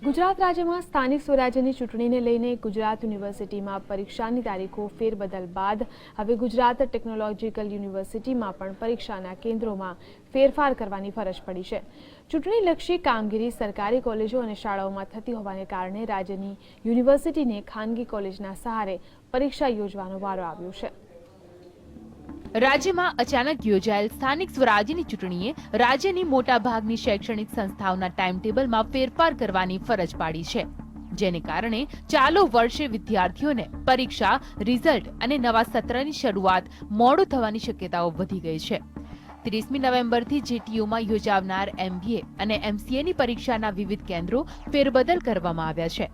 ગુજરાત રાજ્યમાં સ્થાનિક સ્વરાજ્યની ચૂંટણીને લઈને ગુજરાત યુનિવર્સિટીમાં પરીક્ષાની તારીખો ફેરબદલ બાદ હવે ગુજરાત ટેકનોલોજીકલ યુનિવર્સિટીમાં પણ પરીક્ષાના કેન્દ્રોમાં ફેરફાર કરવાની ફરજ પડી છે। ચૂંટણીલક્ષી કામગીરી સરકારી કોલેજો અને શાળાઓમાં થતી હોવાને કારણે રાજ્યની યુનિવર્સિટીને ખાનગી કોલેજના સહારે પરીક્ષા યોજવાનો વારો આવ્યો છે। રાજ્યમાં અચાનક યોજાયેલ સ્થાનિક સ્વરાજ્યની ચૂંટણીએ રાજ્યની મોટાભાગની શૈક્ષણિક સંસ્થાઓના ટાઈમટેબલમાં ફેરફાર કરવાની ફરજ પાડી છે, જેને કારણે ચાલુ વર્ષે વિદ્યાર્થીઓને પરીક્ષા, રિઝલ્ટ અને નવા સત્રની શરૂઆત મોડું થવાની શક્યતાઓ વધી ગઈ છે। 30મી નવેમ્બરથી જેટીયુમાં યોજાનાર MBA અને MCAની પરીક્ષાના વિવિધ કેન્દ્રો ફેરબદલ કરવામાં આવ્યા છે।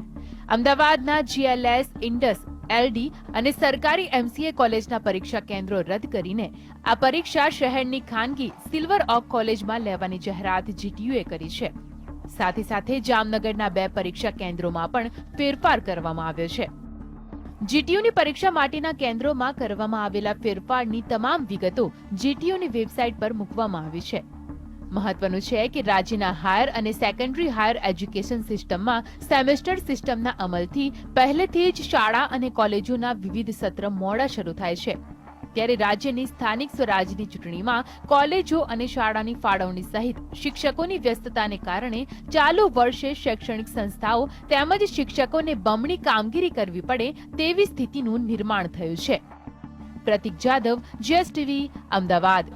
અમદાવાદના GLS, ઇન્ડસ, LD અને સરકારી MCA કોલેજના પરીક્ષા કેન્દ્રો રદ કરીને આ પરીક્ષા શહેરની ખાનગી સિલ્વર ઓક કોલેજમાં લેવાની જાહેરાત GTUએ કરી છે। સાથે સાથે જામનગરના 2 પરીક્ષા કેન્દ્રોમાં પણ ફેરફાર કરવામાં આવ્યો છે। GTUની પરીક્ષા માટેના કેન્દ્રોમાં કરવામાં આવેલા ફેરફારની તમામ વિગતો GTUની વેબસાઇટ પર મૂકવામાં આવી છે। મહત્વનું છે કે રાજ્યના હાયર અને સેકન્ડરી હાયર એજ્યુકેશન સિસ્ટમમાં સેમેસ્ટર સિસ્ટમના અમલથી પહેલેથી જ શાળા અને કોલેજોના વિવિધ સત્ર મોડા શરૂ થાય છે, ત્યારે રાજ્યની સ્થાનિક સ્વરાજ્યની ચૂંટણીમાં કોલેજો અને શાળાની ફાળવણી સહિત શિક્ષકોની વ્યસ્તતાને કારણે ચાલુ વર્ષે શૈક્ષણિક સંસ્થાઓ તેમજ શિક્ષકોને બમણી કામગીરી કરવી પડે તેવી સ્થિતિનું નિર્માણ થયું છે। પ્રતીક જાદવ, GSTV, અમદાવાદ।